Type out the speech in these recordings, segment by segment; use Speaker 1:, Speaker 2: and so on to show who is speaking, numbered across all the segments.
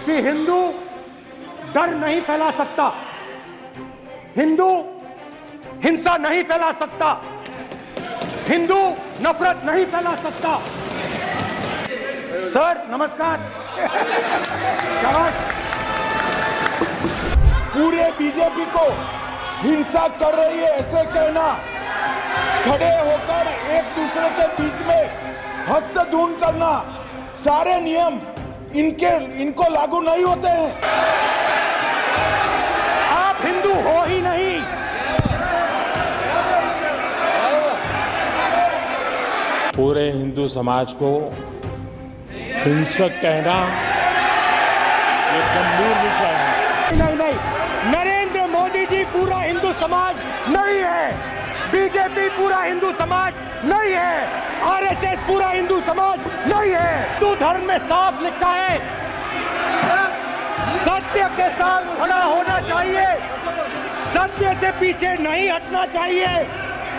Speaker 1: कि हिंदू डर नहीं फैला सकता, हिंदू हिंसा नहीं फैला सकता, हिंदू नफरत नहीं फैला सकता। सर नमस्कार।
Speaker 2: पूरे बीजेपी को हिंसा कर रही है ऐसे कहना, खड़े होकर एक दूसरे के बीच में हस्तधून करना, सारे नियम इनको लागू नहीं होते हैं।
Speaker 1: आप हिंदू हो ही नहीं।
Speaker 3: पूरे हिंदू समाज को हिंसक कहना ये गंभीर विषय है।
Speaker 1: नहीं, नरेंद्र मोदी जी पूरा हिंदू समाज नहीं है, बीजेपी पूरा हिंदू समाज नहीं है, आरएसएस पूरा हिंदू समाज नहीं है। हिंदू धर्म में साफ लिखा है, सत्य के साथ खड़ा होना चाहिए, सत्य से पीछे नहीं हटना चाहिए,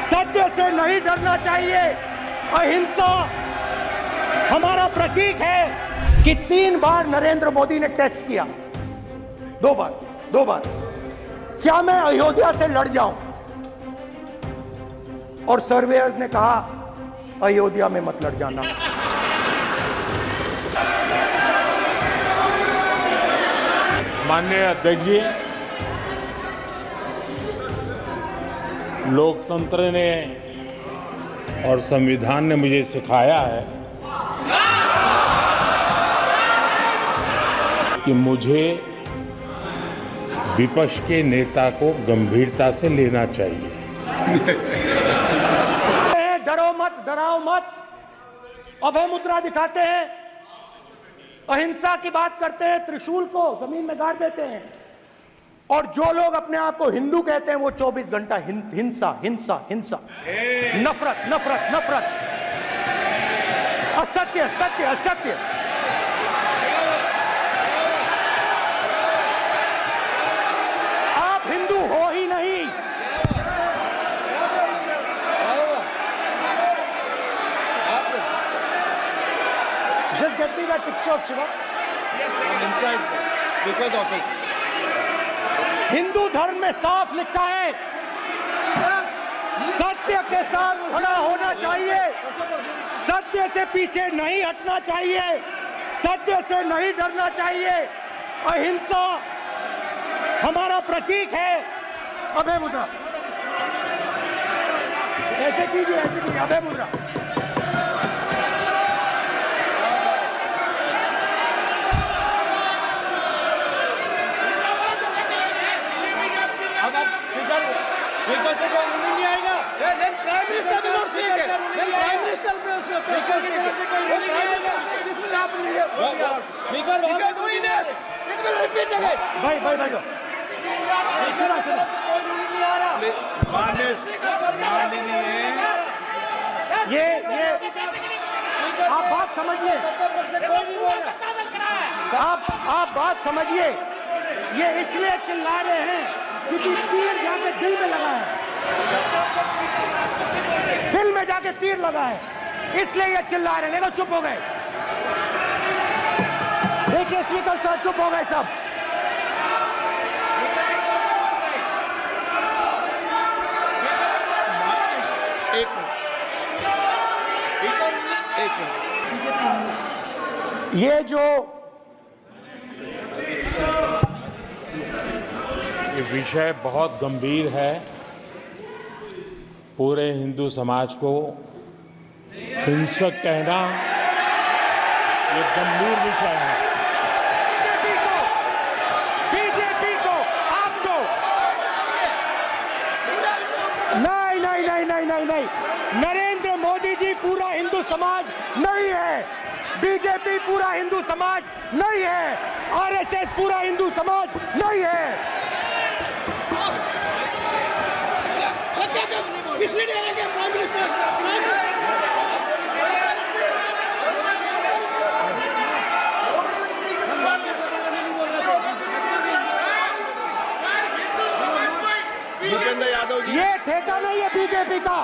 Speaker 1: सत्य से नहीं डरना चाहिए। अहिंसा हमारा प्रतीक है कि 3 बार नरेंद्र मोदी ने टेस्ट किया, 2 बार क्या मैं अयोध्या से लड़ जाऊं, और सर्वेयर्स ने कहा अयोध्या में मत लड़ जाना।
Speaker 3: माननीय अध्यक्ष जी, लोकतंत्र ने और संविधान ने मुझे सिखाया है कि मुझे विपक्ष के नेता को गंभीरता से लेना चाहिए।
Speaker 1: डरो मत, डराओ मत, अभय मुद्रा दिखाते हैं, अहिंसा की बात करते हैं, त्रिशूल को जमीन में गाड़ देते हैं, और जो लोग अपने आप को हिंदू कहते हैं वो 24 घंटा हिंसा हिंसा हिंसा, नफरत नफरत नफरत, असत्य सत्य असत्य। आप हिंदू हो ही नहीं। Just get me that picture of Shiva.
Speaker 4: I'm inside Speaker's office.
Speaker 1: Hindu धर्म में साफ लिखा है, सत्य के साथ खड़ा होना चाहिए, सत्य से पीछे नहीं हटना चाहिए, सत्य से नहीं डरना चाहिए। अहिंसा हमारा प्रतीक है। अभय मुद्रा ऐसे कीजिए, अभय मुद्रा।
Speaker 4: स्पीकर से कोई नहीं आएगा। प्राइम मिनिस्टर भी नोट स्पीक है। प्राइम मिनिस्टर भी स्पीकर की तरफ से कोई नहीं आएगा। This will happen. Speaker doing this, it will repeat again.
Speaker 1: भाई
Speaker 4: कोई नहीं आ रहा।
Speaker 1: ये आप बात समझिए,
Speaker 4: कोई नहीं बोल रहा।
Speaker 1: आप बात समझिए, ये इसलिए चिल्ला रहे हैं क्योंकि तीर जाके दिल में लगा है, दिल में जाके तीर लगा है, इसलिए ये चिल्ला रहे हैं। देखो चुप हो गए, देखिए स्पीकर सर चुप हो गए सब। ये जो
Speaker 3: ये विषय बहुत गंभीर है। पूरे हिंदू समाज को हिंसक कहना ये गंभीर विषय है।
Speaker 1: बीजेपी को आपको नहीं, नरेंद्र मोदी जी पूरा हिंदू समाज नहीं है, बीजेपी पूरा हिंदू समाज नहीं है, आरएसएस पूरा हिंदू समाज नहीं है।
Speaker 4: भूपेंद्र यादव जी,
Speaker 1: ये ठेका नहीं है बीजेपी का।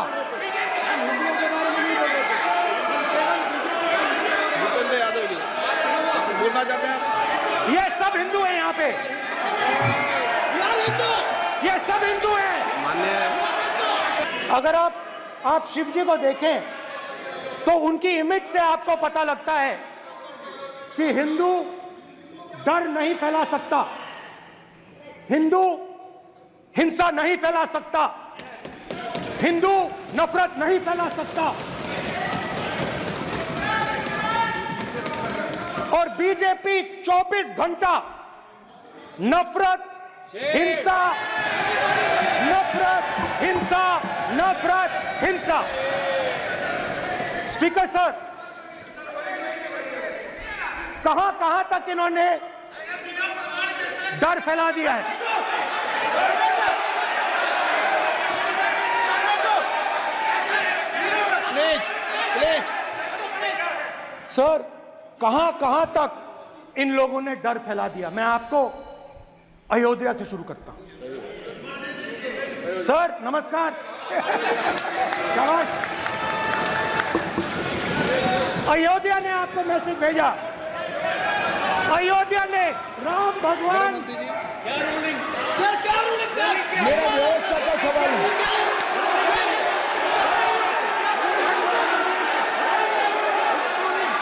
Speaker 4: भूपेंद्र यादव जी बोलना चाहते हैं आप?
Speaker 1: ये सब हिंदू हैं यहाँ पे, ये सब हिंदू हैं। अगर आप शिव जी को देखें तो उनकी इमेज से आपको पता लगता है कि हिंदू डर नहीं फैला सकता, हिंदू हिंसा नहीं फैला सकता, हिंदू नफरत नहीं फैला सकता। और बीजेपी 24 घंटा नफरत, हिंसा, नफरत, हिंसा, नफरत, हिंसा। स्पीकर सर, कहां तक इन्होंने डर फैला दिया है? सर, कहां तक इन लोगों ने डर फैला दिया? मैं आपको अयोध्या से शुरू करता हूं। सर नमस्कार। अयोध्या ने आपको मैसेज भेजा, अयोध्या ने राम भगवान।
Speaker 2: मेरा व्यवस्था का सवाल है।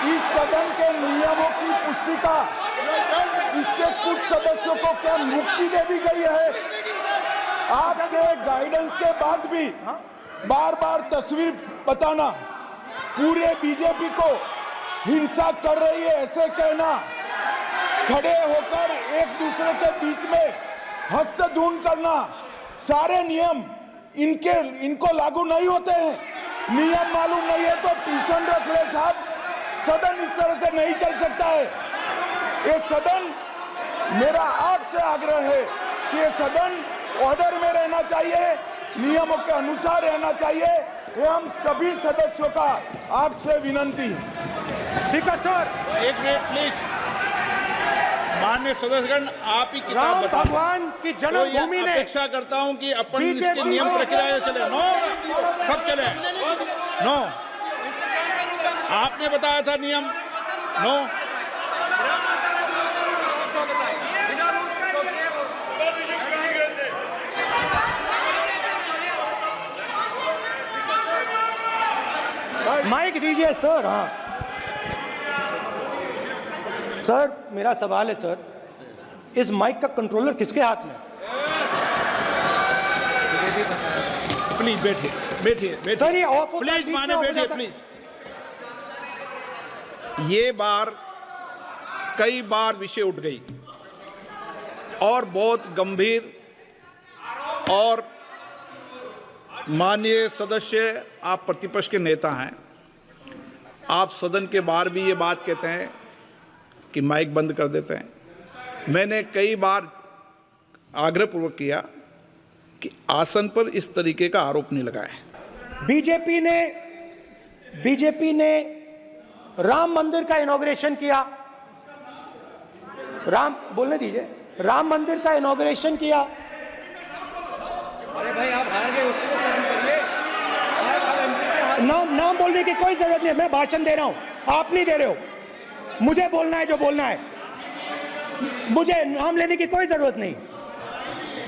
Speaker 2: इस सदन के नियमों की पुस्तिका, इससे कुछ सदस्यों को क्या मुक्ति दे दी गई है? आपके गाइडेंस के बाद भी बार बार तस्वीर बताना, पूरे बीजेपी को हिंसा कर रही है ऐसे कहना, खड़े होकर एक दूसरे के बीच में हस्तधून करना, सारे नियम इनको लागू नहीं होते हैं। नियम मालूम नहीं है तो ट्यूशन रख ले साहब, सदन इस तरह से नहीं चल सकता है। ये सदन, मेरा आपसे आग्रह है कि ये सदन ऑर्डर में रहना चाहिए, नियमों के अनुसार रहना चाहिए। ये हम सभी सदस्यों का आपसे विनंती है।
Speaker 1: स्पीकर सर,
Speaker 5: एक मिनट प्लीज। माननीय सदस्यगण, आप ही किताब
Speaker 1: राम
Speaker 5: बताओ।
Speaker 1: भगवान की जन्मभूमि ने,
Speaker 5: अपेक्षा करता हूं कि अपन इसके नियम प्रक्रिया चले। नो, सब चले। नो, आपने बताया था नियम। नो,
Speaker 1: माइक दीजिए सर। हाँ सर, मेरा सवाल है सर, इस माइक का कंट्रोलर किसके हाथ में?
Speaker 5: प्लीज बैठिए, बैठिए
Speaker 1: सर ये ऑफ होता है,
Speaker 5: प्लीज माने बैठिए प्लीज। ये बार कई बार विषय उठ गई और बहुत गंभीर, और माननीय सदस्य, आप प्रतिपक्ष के नेता हैं, आप सदन के बाहर भी ये बात कहते हैं कि माइक बंद कर देते हैं। मैंने कई बार आग्रहपूर्वक किया कि आसन पर इस तरीके का आरोप नहीं लगाएं।
Speaker 1: बीजेपी ने राम मंदिर का इनॉग्रेशन किया, बोलने दीजिए, राम मंदिर का इनॉग्रेशन किया।
Speaker 4: अरे भाई आप हार गए, उसको तो शर्म करिए।
Speaker 1: नाम बोलने की कोई जरूरत नहीं है, मैं भाषण दे रहा हूं, आप नहीं दे रहे हो। मुझे बोलना है जो बोलना है, मुझे नाम लेने की कोई जरूरत नहीं,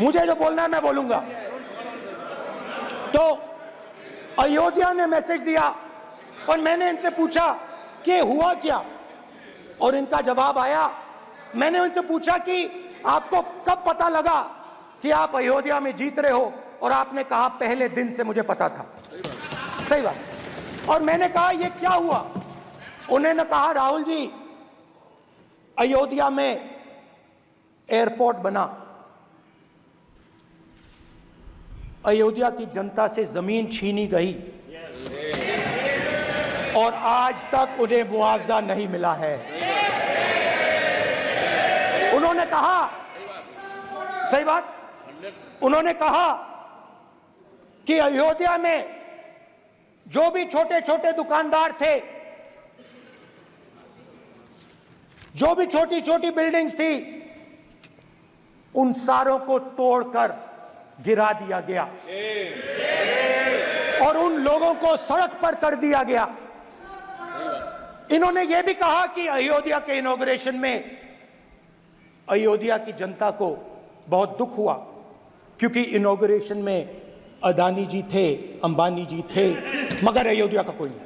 Speaker 1: मुझे जो बोलना है मैं बोलूंगा। तो अयोध्या ने मैसेज दिया और मैंने इनसे पूछा कि हुआ क्या, और इनका जवाब आया। मैंने उनसे पूछा कि आपको कब पता लगा कि आप अयोध्या में जीत रहे हो, और आपने कहा पहले दिन से मुझे पता था। सही बात। और मैंने कहा ये क्या हुआ? उन्होंने कहा राहुल जी, अयोध्या में एयरपोर्ट बना, अयोध्या की जनता से जमीन छीनी गई और आज तक उन्हें मुआवजा नहीं मिला है। उन्होंने कहा, सही बात, उन्होंने कहा कि अयोध्या में जो भी छोटे छोटे दुकानदार थे, जो भी छोटी छोटी बिल्डिंग्स थी, उन सारों को तोड़कर गिरा दिया गया और उन लोगों को सड़क पर कर दिया गया। इन्होंने यह भी कहा कि अयोध्या के इनॉग्रेशन में अयोध्या की जनता को बहुत दुख हुआ, क्योंकि इनॉग्रेशन में अदानी जी थे, अंबानी जी थे, मगर अयोध्या का कोई नहीं था।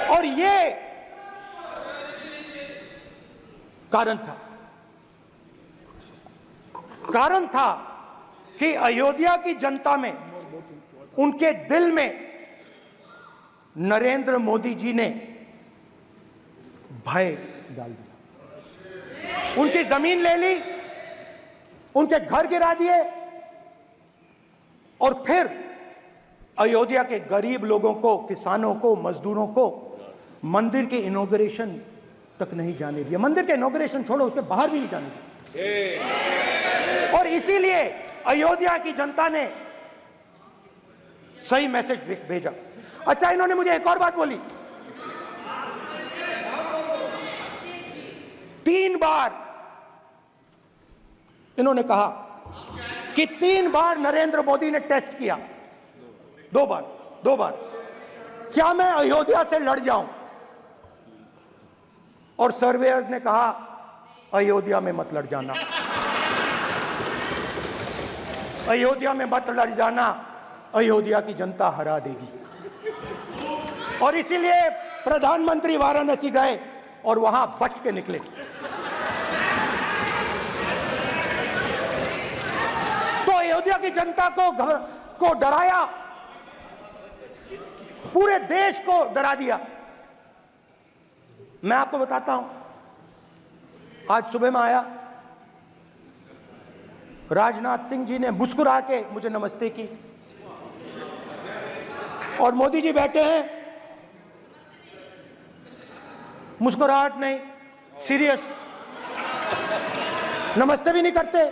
Speaker 1: और ये कारण था कि अयोध्या की जनता में, उनके दिल में नरेंद्र मोदी जी ने भय डाल दिया। उनकी जमीन ले ली, उनके घर गिरा दिए, और फिर अयोध्या के गरीब लोगों को, किसानों को, मजदूरों को मंदिर के इनॉग्रेशन तक नहीं जाने दिया। मंदिर के इनॉग्रेशन छोड़ो, उसके बाहर भी नहीं जाने दिया। और इसीलिए अयोध्या की जनता ने सही मैसेज भेजा। अच्छा, इन्होंने मुझे एक और बात बोली, 3 बार इन्होंने कहा कि 3 बार नरेंद्र मोदी ने टेस्ट किया, 2 बार क्या मैं अयोध्या से लड़ जाऊं? और सर्वेयर्स ने कहा अयोध्या में मत लड़ जाना, अयोध्या में मत लड़ जाना, अयोध्या की जनता हरा देगी। और इसीलिए प्रधानमंत्री वाराणसी गए और वहां बच के निकले। तो अयोध्या की जनता को डराया, पूरे देश को डरा दिया। मैं आपको बताता हूं, आज सुबह में आया, राजनाथ सिंह जी ने मुस्कुरा के मुझे नमस्ते की, और मोदी जी बैठे हैं, मुस्कुराहट नहीं, सीरियस, नमस्ते भी नहीं करते,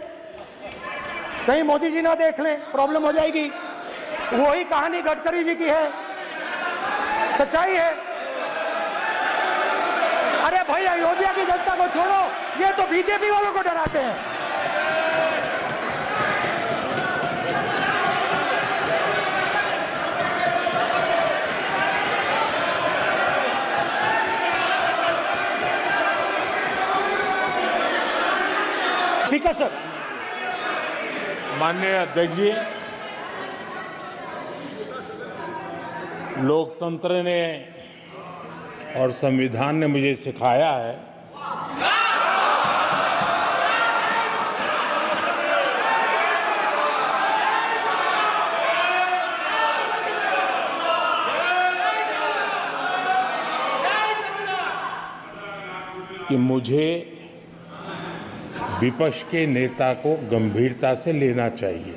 Speaker 1: कहीं मोदी जी ना देख लें, प्रॉब्लम हो जाएगी। वही कहानी गडकरी जी की है, सच्चाई है। अरे भाई, अयोध्या की जनता को छोड़ो, ये तो बीजेपी वालों को डराते हैं। ठीक है सर।
Speaker 3: माननीय अध्यक्ष जी, लोकतंत्र ने और संविधान ने मुझे सिखाया है कि मुझे विपक्ष के नेता को गंभीरता से लेना चाहिए।